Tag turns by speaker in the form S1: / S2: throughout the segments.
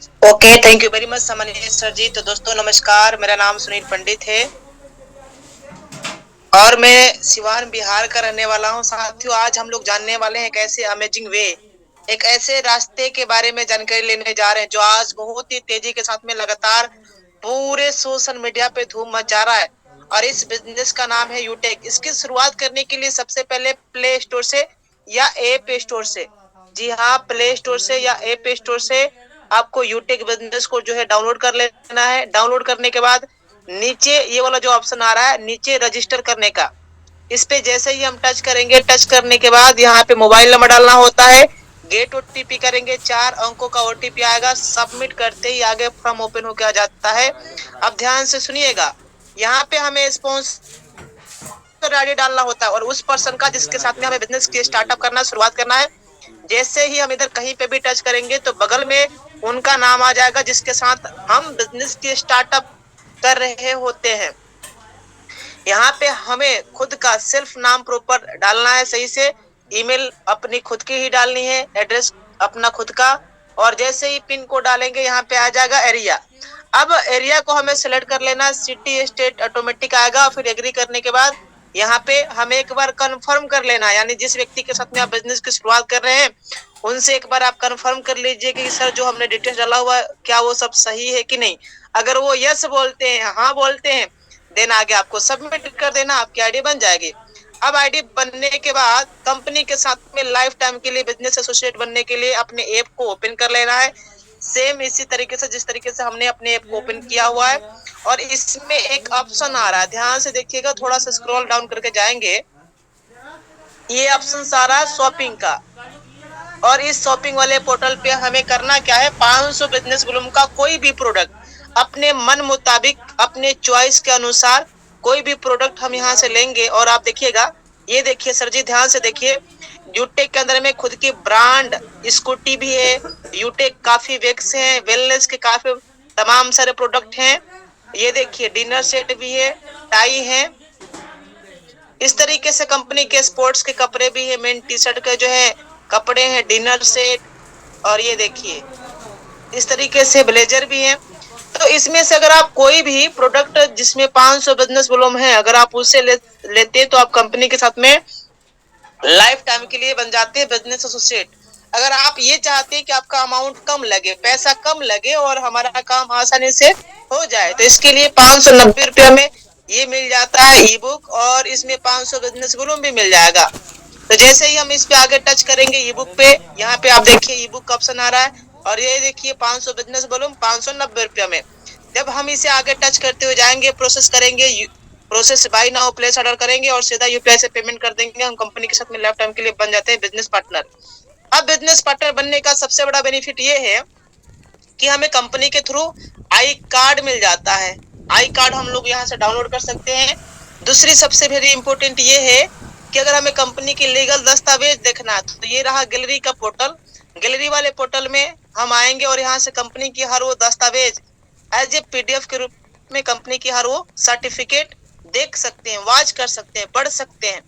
S1: Okay, thank you very much सामान्य sir जी। तो दोस्तों नमस्कार, मेरा नाम सुनील पंडित है और मैं सिवान बिहार का रहने वाला हूँ। साथियों, आज हम लोग जानने वाले हैं एक ऐसे अमेजिंग वे, एक ऐसे रास्ते के बारे में जानकारी लेने जा रहे हैं जो आज बहुत ही तेजी के साथ में लगातार पूरे सोशल मीडिया पे धूम मचा रहा है। और इस बिजनेस का नाम है यूटेक। इसकी शुरुआत करने के लिए सबसे पहले प्ले स्टोर से या ऐप स्टोर से, जी हाँ, प्ले स्टोर से या ऐप स्टोर से आपको यूटेक बिजनेस को जो है डाउनलोड कर लेना है। डाउनलोड करने के बाद नीचे ये वाला जो ऑप्शन आ रहा है नीचे रजिस्टर करने का, इस पे जैसे ही हम टच करेंगे, टच करने के बाद यहाँ पे मोबाइल नंबर डालना होता है। गेट ओटीपी करेंगे, 4 अंकों का ओटीपी आएगा। सबमिट करते ही आगे फॉर्म ओपन होकर आ जाता है। अब ध्यान से सुनिएगा, यहाँ पे हमें स्पॉन्सर आईडी डालना होता है और उस पर्सन का जिसके साथ में हमें बिजनेस की स्टार्टअप करना शुरुआत करना है। जैसे ही हम इधर कहीं पे भी टच करेंगे तो बगल में उनका नाम आ जाएगा जिसके साथ हम बिजनेस की स्टार्टअप कर रहे होते हैं। यहाँ पे हमें खुद का सेल्फ नाम प्रॉपर डालना है सही से। ईमेल अपनी खुद की ही डालनी है, एड्रेस अपना खुद का। और जैसे ही पिन कोड डालेंगे यहाँ पे आ जाएगा एरिया। अब एरिया को हमें सेलेक्ट कर लेना, सिटी स्टेट ऑटोमेटिक आएगा। फिर एग्री करने के बाद यहाँ पे हमें एक बार कंफर्म कर लेना, यानी जिस व्यक्ति के साथ में आप बिजनेस की शुरुआत कर रहे हैं उनसे एक बार आप कंफर्म कर लीजिए कि सर जो हमने डिटेल्स डाला हुआ है क्या वो सब सही है कि नहीं। अगर वो यस बोलते हैं, हाँ बोलते हैं, देन आगे आपको सबमिट कर देना, आपकी आईडी बन जाएगी। अब आईडी बनने के बाद कंपनी के साथ में लाइफ टाइम के लिए बिजनेस एसोसिएट बनने के लिए अपने ऐप को ओपन कर लेना है, सेम इसी तरीके से जिस तरीके से हमने अपने ऐप को ओपन किया हुआ है। और इसमें एक ऑप्शन आ रहा है, ध्यान से देखिएगा, थोड़ा सा स्क्रॉल डाउन करके जाएंगे, ये ऑप्शन आ रहा है शॉपिंग का। और इस शॉपिंग वाले पोर्टल पे हमें करना क्या है, 500 बिजनेस ग्लूम का कोई भी प्रोडक्ट अपने मन मुताबिक अपने चॉइस के अनुसार कोई भी प्रोडक्ट हम यहाँ से लेंगे। और आप देखिएगा, ये देखिए सर जी, ध्यान से देखिए, यूटेक के अंदर में खुद की ब्रांड स्कूटी भी है, यूटेक काफी वैक्स है, वेलनेस के काफी तमाम सारे प्रोडक्ट हैं। ये देखिए डिनर सेट भी है, टाई है, इस तरीके से कंपनी के स्पोर्ट्स के कपड़े भी है, मेन टी शर्ट के जो है कपड़े हैं, डिनर सेट। और ये देखिए इस तरीके से ब्लेजर भी है। तो इसमें से अगर आप कोई भी प्रोडक्ट जिसमें 500 बिजनेस वॉल्यूम है अगर आप उसे लेते तो आप कंपनी के साथ में लाइफ टाइम के लिए बन जाते हैं बिजनेस एसोसिएट। अगर आप ये चाहते हैं कि आपका अमाउंट कम लगे, पैसा कम लगे और हमारा काम आसानी से हो जाए, तो इसके लिए 590 रुपया में ये मिल जाता है ई बुक, और इसमें 500 बिजनेस वॉल्यूम भी मिल जाएगा। तो जैसे ही हम इस पे आगे टच करेंगे ई बुक पे, यहाँ पे आप देखिए ई बुक का ऑप्शन आ रहा है और ये देखिए 500 बिजनेस वॉल्यूम 590 रुपया में। जब हम इसे आगे टच करते हुए जाएंगे, प्रोसेस करेंगे, process by now place order करेंगे और सीधा यूपीआई से पेमेंट कर देंगे, हम कंपनी के साथ में लाइफ टाइम के लिए बन जाते हैं बिजनेस पार्टनर। अब बिजनेस पार्टनर बनने का सबसे बड़ा बेनिफिट ये है कि हमें कंपनी के थ्रू आई कार्ड मिल जाता है। आई कार्ड हम लोग यहाँ से डाउनलोड कर सकते हैं। दूसरी सबसे वेरी इंपॉर्टेंट ये है कि अगर हमें कंपनी की लीगल दस्तावेज देखना है तो ये रहा गैलरी का पोर्टल। गैलरी वाले पोर्टल में हम आएंगे और यहाँ से कंपनी की हर वो दस्तावेज एज ए पीडीएफ के रूप में कंपनी की हर वो सर्टिफिकेट देख सकते हैं, वॉच कर सकते हैं, पढ़ सकते हैं।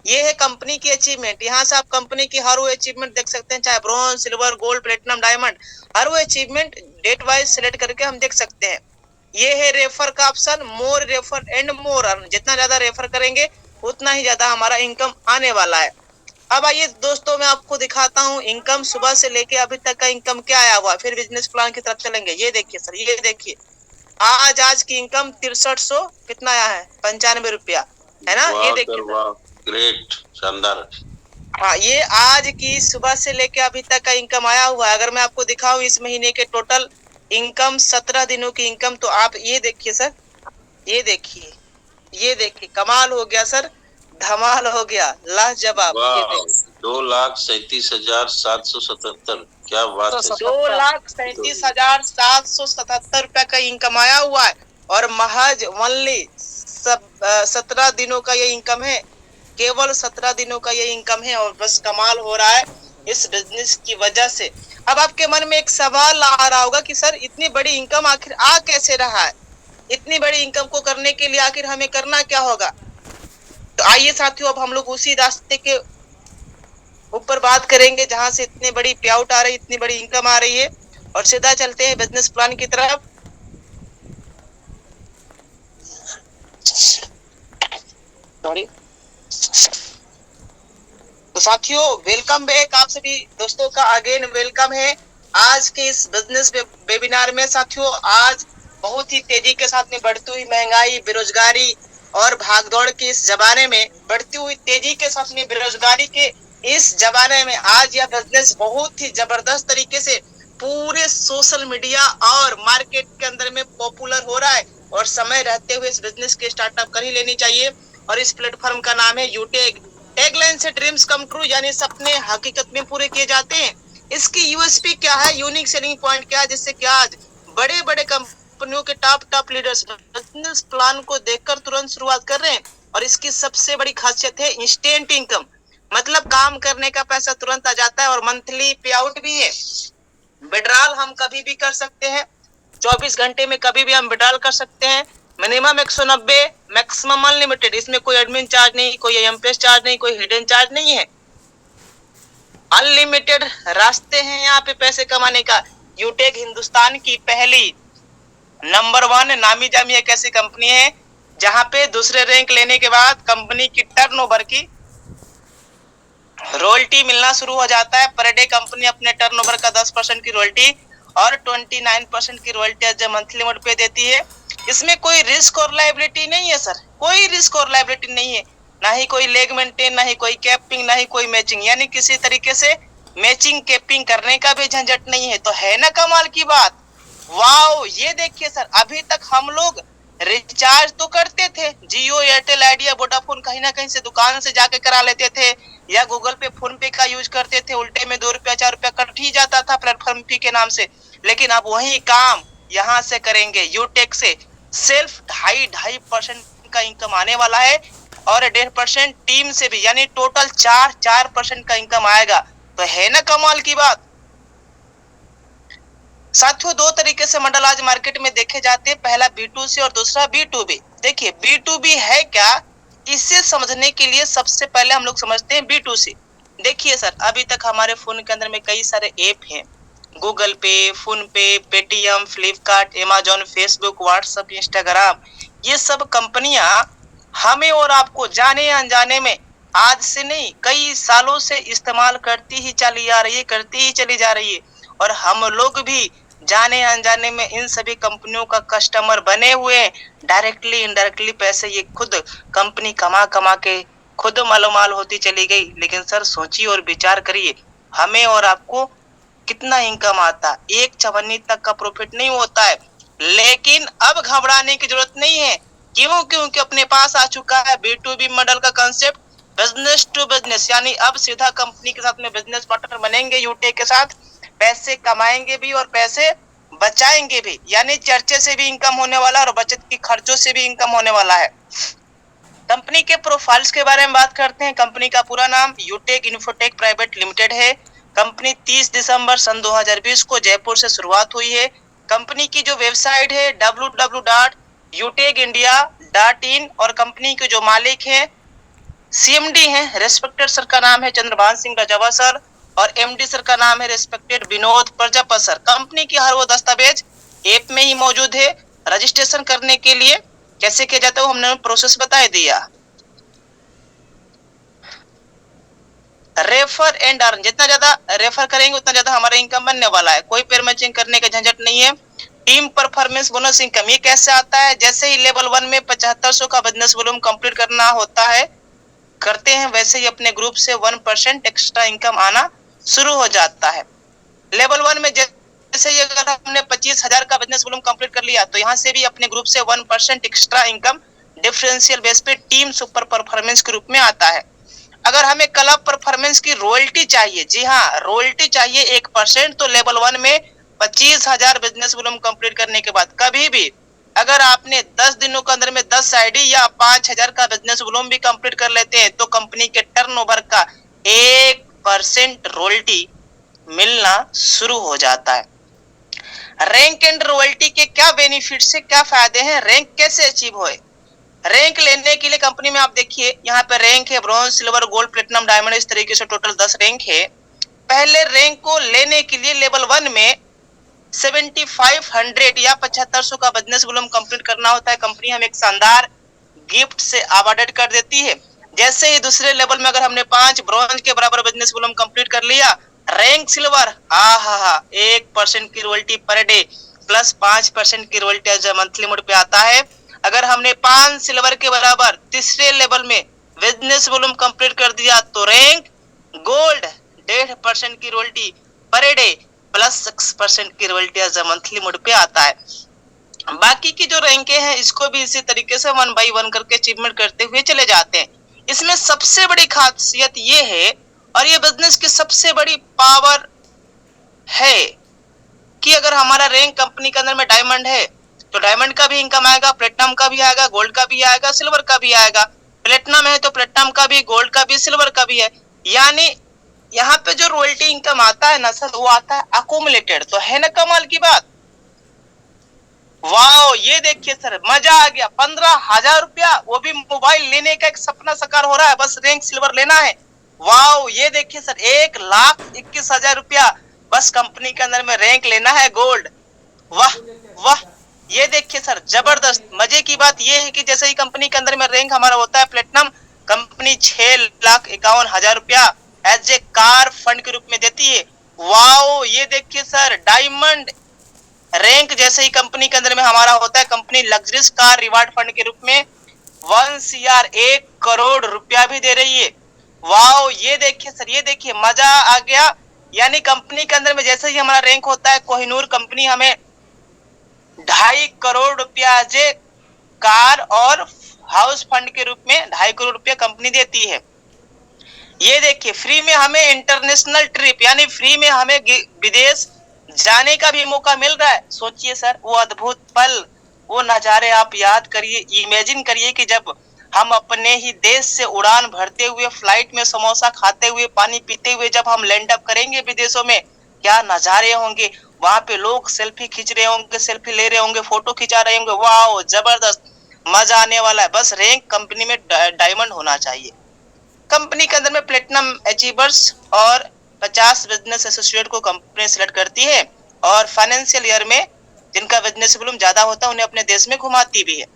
S1: ये है कंपनी की अचीवमेंट। यहाँ से आप कंपनी की हर वो अचीवमेंट देख सकते हैं, चाहे bronze, silver, gold, platinum, diamond, हर वो अचीवमेंट डेट वाइज सिलेक्ट करके हम देख सकते हैं। ये है रेफर का option, more refer and more earn. जितना ज्यादा रेफर करेंगे उतना ही ज्यादा हमारा इनकम आने वाला है। अब आइए दोस्तों मैं आपको दिखाता हूँ इनकम सुबह से लेके अभी तक का इनकम क्या आया हुआ, फिर बिजनेस प्लान की तरफ चलेंगे। ये देखिए सर, ये देखिए आज की इनकम 6300 कितना आया है, 95 रुपया, है ना। ये देखिए
S2: वाह, ग्रेट, शानदार।
S1: हाँ, ये आज की सुबह से लेके अभी तक का इनकम आया हुआ है। अगर मैं आपको दिखाऊं इस महीने के टोटल इनकम, 17 दिनों की इनकम, तो आप ये देखिए सर, ये देखिए, ये देखिए, कमाल हो गया सर, धमाल हो गया, लाजवाब।
S2: 2,37,777, क्या बात है।
S1: 2,37,777 रुपया का इनकम आया हुआ है और महज ओनली 17 दिनों का ये इनकम है, केवल 17 दिनों का ये इनकम है और बस कमाल हो रहा है इस बिजनेस की वजह से। अब आपके मन में एक सवाल आ रहा होगा कि सर इतनी बड़ी इनकम आखिर आ कैसे रहा है, इतनी बड़ी इनकम को करने के लिए आखिर हमें करना क्या होगा। तो आइए साथियों, अब हम लोग उसी रास्ते के ऊपर बात करेंगे जहां से इतनी बड़ी पे आउट आ रही है, इतनी बड़ी इनकम आ रही है। और सीधा चलते हैं बिजनेस प्लान की तरफ। सॉरी। तो साथियों, वेलकम बैक, आप सभी दोस्तों का अगेन वेलकम है आज के इस बिजनेस वेबिनार में। साथियों, आज बहुत ही तेजी के साथ में बढ़ती हुई महंगाई, बेरोजगारी और भागदौड़ के इस जमाने में, बढ़ती हुई तेजी के साथ में बेरोजगारी के इस जमाने में आज यह बिजनेस बहुत ही जबरदस्त तरीके से पूरे सोशल मीडिया और मार्केट के अंदर में पॉपुलर हो रहा है। और समय रहते हुए इस बिजनेस की स्टार्टअप कर ही लेनी चाहिए। और इस प्लेटफॉर्म का नाम है यूटेक। टैगलाइन से ड्रीम्स कम ट्रू, यानी सपने हकीकत में पूरे किए जाते हैं। इसकी यूएसपी क्या है, यूनिक सेलिंग पॉइंट क्या है, जिससे कि आज बड़े बड़े कंपनियों के टॉप लीडर्स बिजनेस प्लान को देखकर तुरंत शुरुआत कर रहे हैं। और इसकी सबसे बड़ी खासियत है इंस्टेंट इनकम, मतलब काम करने का पैसा तुरंत आ जाता है और मंथली पे आउट भी है। विड्रॉल हम कभी भी कर सकते हैं, 24 घंटे में कभी भी हम विड्रॉल कर सकते हैं। Minimum 190, maximum unlimited. इसमें कोई एडमिन चार्ज नहीं, कोई एमपीएस चार्ज नहीं, कोई हिडन चार्ज नहीं है। अनलिमिटेड रास्ते हैं यहाँ पे पैसे कमाने का। यूटेक हिंदुस्तान की पहली नंबर 1 नामी जामी एक ऐसी कंपनी है जहां पे दूसरे रैंक लेने के बाद कंपनी की टर्नओवर की रॉयल्टी मिलना शुरू हो जाता है। पर डे कंपनी अपने टर्नओवर का 10% की रॉयल्टी और 29% की रॉयल्टी एज मंथली मोड पे देती है। इसमें कोई रिस्क और लायबिलिटी नहीं है सर, कोई रिस्क और लायबिलिटी नहीं है। ना ही कोई लेग मेंटेन, ना ही कोई कैपिंग, ना ही कोई मैचिंग, यानी किसी तरीके से मैचिंग कैपिंग करने का भी झंझट नहीं है। तो है ना कमाल की बात। वाओ, ये देखिए सर, अभी तक हम लोग रिचार्ज तो करते थे, जियो, एयरटेल, आइडिया, वोडाफोन, कहीं ना कहीं से दुकान से जाके करा लेते थे या गूगल पे, फोन पे का यूज करते थे। उल्टे में 2 रुपया 4 रुपया कट ही जाता था प्लेटफॉर्म फी के नाम से। लेकिन अब वही काम यहाँ से करेंगे यूटेक से। सेल्फ 2.5% का इनकम आने वाला है और 1.5% टीम से भी, यानी टोटल 4% का इनकम आएगा। तो है ना कमाल की बात। साथियों, 2 तरीके से मॉडल आज मार्केट में देखे जाते हैं, पहला B2C और दूसरा B2B। देखिए B2B है क्या, इसे समझने के लिए सबसे पहले हम लोग समझते हैं B2C। देखिए सर, अभी तक हमारे फोन के अंदर में कई सारे ऐप हैं, गूगल पे, फोन पे, Paytm, Flipkart, Amazon, Facebook, WhatsApp, Instagram, ये सब कंपनियां हमें और आपको जाने अनजाने में आज से नहीं कई सालों से इस्तेमाल करती ही चली आ रही है, करती ही चली जा रही है। और हम लोग भी जाने अनजाने में इन सभी कंपनियों का कस्टमर बने हुए हैं। डायरेक्टली इनडायरेक्टली पैसे ये खुद कंपनी कमा कमा के खुद मालूमाल होती चली गई। लेकिन सर सोचिए और विचार करिए, हमें और आपको कितना इनकम आता, 1/54 तक का प्रॉफिट नहीं होता है। लेकिन अब घबराने की जरूरत नहीं है। क्यों? क्योंकि अपने पास आ चुका है B2B मॉडल का कंसेप्ट, बिजनेस टू बिजनेस, यानी अब सीधा कंपनी के साथ में बिजनेस पार्टनर बनेंगे यूटेक के साथ, पैसे कमाएंगे भी और पैसे बचाएंगे भी, यानी चर्चे से भी इनकम होने वाला है और बचत की खर्चों से भी इनकम होने वाला है। कंपनी के प्रोफाइल्स के बारे में बात करते हैं। कंपनी का पूरा नाम यूटेक इन्फोटेक प्राइवेट लिमिटेड है। कंपनी 30 दिसंबर सन 2020 को जयपुर से शुरुआत हुई है। कंपनी की जो वेबसाइट है www.utekindia.in और कंपनी के जो मालिक हैं, CMD हैं, रेस्पेक्टेड सर का नाम है चंद्रभान सिंह रजावा सर और MD सर का नाम है respected Vinod Prajapat sir. Company की हर वो दस्तावेज ऐप में ही मौजूद है। रजिस्ट्रेशन करने के लिए कैसे किया जाता है वो हमने प्रोसेस बता दिया। रेफर एंड अर्न, जितना ज्यादा रेफर करेंगे उतना ज्यादा हमारा इनकम बनने वाला है। कोई पेयर मैचिंग करने का झंझट नहीं है। टीम परफॉर्मेंस बोनस इनकम, ये कैसे आता है, जैसे ही लेवल 1 में 7500 का बिजनेस वॉल्यूम कंप्लीट करना होता है, करते हैं, वैसे ही अपने ग्रुप से 1% एक्स्ट्रा इनकम आना शुरू हो जाता है। लेवल 1 में जैसे ही अगर हमने 25,000 का बिजनेस वॉल्यूम कंप्लीट कर लिया तो यहाँ से भी अपने ग्रुप से 1% एक्स्ट्रा इनकम डिफरेंशियल बेस पे टीम सुपर परफॉर्मेंस के रूप में आता है। अगर हमें क्लब परफॉर्मेंस की रॉयल्टी चाहिए, जी हाँ रॉयल्टी चाहिए 1%, तो लेवल 1 में 25,000 बिजनेस वॉल्यूम कंप्लीट करने के बाद कभी भी अगर आपने 10 दिनों के अंदर में 10 आईडी या 5,000 का बिजनेस वॉल्यूम भी कंप्लीट कर लेते हैं तो कंपनी के टर्नओवर का 1% रॉयल्टी मिलना शुरू हो जाता है। रैंक एंड रॉयल्टी के क्या बेनिफिट्स है, क्या फायदे हैं, रैंक कैसे अचीव होए। रैंक लेने के लिए कंपनी में आप देखिए यहाँ पे रैंक है bronze, silver, gold, platinum, diamond, इस तरीके से टोटल 10 रैंक है। पहले रैंक को लेने के लिए लेवल 1 में 7500 या 7500 का बिजनेस वॉल्यूम कंप्लीट करना होता है, कंपनी हमें एक शानदार गिफ्ट से अवॉर्डेड कर देती है। जैसे ही दूसरे लेवल में अगर हमने 5 ब्रॉन्ज के बराबर बिजनेस वॉल्यूम कंप्लीट कर लिया, रैंक सिल्वर, 1% की रॉयल्टी पर डे प्लस 5% की रॉयल्टी एज मंथली मोड पे आता है। अगर हमने 5 सिल्वर के बराबर तीसरे लेवल में बिजनेस वॉल्यूम कंप्लीट कर दिया तो रैंक गोल्ड, 1.5% की रॉयल्टी पर डे प्लस 6% की रॉयल्टी एज मंथली मोड पे आता है। बाकी की जो रैंके हैं इसको भी इसी तरीके से 1 बाई 1 करके अचीवमेंट करते हुए चले जाते हैं। इसमें सबसे बड़ी खासियत ये है और ये बिजनेस की सबसे बड़ी पावर है कि अगर हमारा रैंक कंपनी के अंदर में डायमंड है तो डायमंड का भी इनकम आएगा, प्लेटिनम का भी आएगा, गोल्ड का भी आएगा, सिल्वर का भी आएगा। प्लेटिनम है तो प्लेटिनम का भी, गोल्ड का भी, सिल्वर का भी है। यानी यहाँ पे जो रॉयल्टी इनकम आता है ना सर, वो आता है अकोमुलेटेड। तो है ना कमाल की बात। वाओ, ये देखिए सर, मजा आ गया। 15,000 रुपया, वो भी मोबाइल लेने का एक सपना साकार हो रहा है, बस रैंक सिल्वर लेना है। वाओ, ये देखिए सर, 1,21,000 रुपया, बस कंपनी के अंदर में रैंक लेना है गोल्ड। वाह वाह, ये देखिए सर, जबरदस्त। मजे की बात ये है कि जैसे ही कंपनी के अंदर में रैंक हमारा होता है प्लेटिनम, कंपनी 6,51,000 रुपया एज ए कार फंड के रूप में देती है। वाओ, ये देखिए सर, डायमंड रैंक जैसे ही कंपनी के अंदर में हमारा होता है, company luxurious car reward fund के रूप में 1 CR 1 करोड़ रुपया भी दे रही है। वाओ, ये देखिए सर, ये देखिए, मजा आ गया। यानी कंपनी के अंदर में जैसे ही हमारा रैंक होता है, कोहिनूर कंपनी हमें 2.5 करोड़ रुपया जे कार और हाउस फंड के रूप में 2.5 करोड़ रुपया कंपनी देती है। ये देखिए, फ्री में हमें इंटरनेशनल ट्रिप यानी फ्री में हमें विदेश जाने का भी मौका मिल रहा है। सोचिए सर, वो अद्भुत पल, वो नजारे आप याद करिए, इमेजिन करिए कि जब हम अपने ही देश से उड़ान भरते हुए, फ्लाइट में समोसा खाते हुए, पानी पीते हुए जब हम लैंड अप करेंगे विदेशों में, क्या नजारे होंगे। वहां पे लोग सेल्फी खींच रहे होंगे, सेल्फी ले रहे होंगे, फोटो खिंचा रहे होंगे। वाह, जबरदस्त, मजा आने वाला है। बस रैंक कंपनी में डायमंड होना चाहिए। कंपनी के अंदर में प्लेटिनम अचीवर्स और 50 बिजनेस एसोसिएट को कंपनी सिलेक्ट करती है और फाइनेंशियल ईयर में जिनका बिजनेस वॉल्यूम ज्यादा होता है उन्हें अपने देश में घुमाती भी है।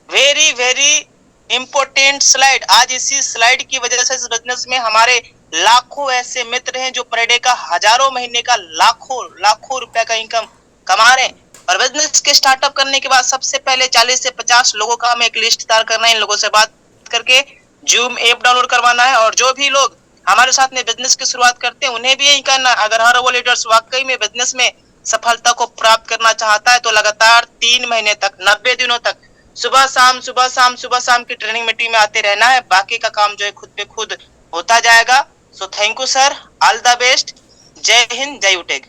S1: Very very important slide. आज इसी स्लाइड की वजह से इस बिजनेस में हमारे लाखों ऐसे मित्र हैं जो पर डे का, हजारों महीने का, लाखों रुपए का इनकम कमा रहे हैं। और बिजनेस के स्टार्टअप करने के बाद सबसे पहले 40 से 50 लोगों का हमें एक लिस्ट तैयार करना है। इन लोगों से बात करके जूम ऐप डाउनलोड करवाना है और जो भी लोग हमारे साथ में बिजनेस की शुरुआत करते हैं उन्हें भी यही करना। अगर हर वो लीडर्स वाकई में बिजनेस में सफलता को प्राप्त करना चाहता है तो लगातार 3 महीने तक, 90 दिनों तक सुबह शाम की ट्रेनिंग मीटिंग में आते रहना है। बाकी का काम जो है खुद पे खुद होता जाएगा। So thank you sir, all the best, जय हिंद, जय यूटेक।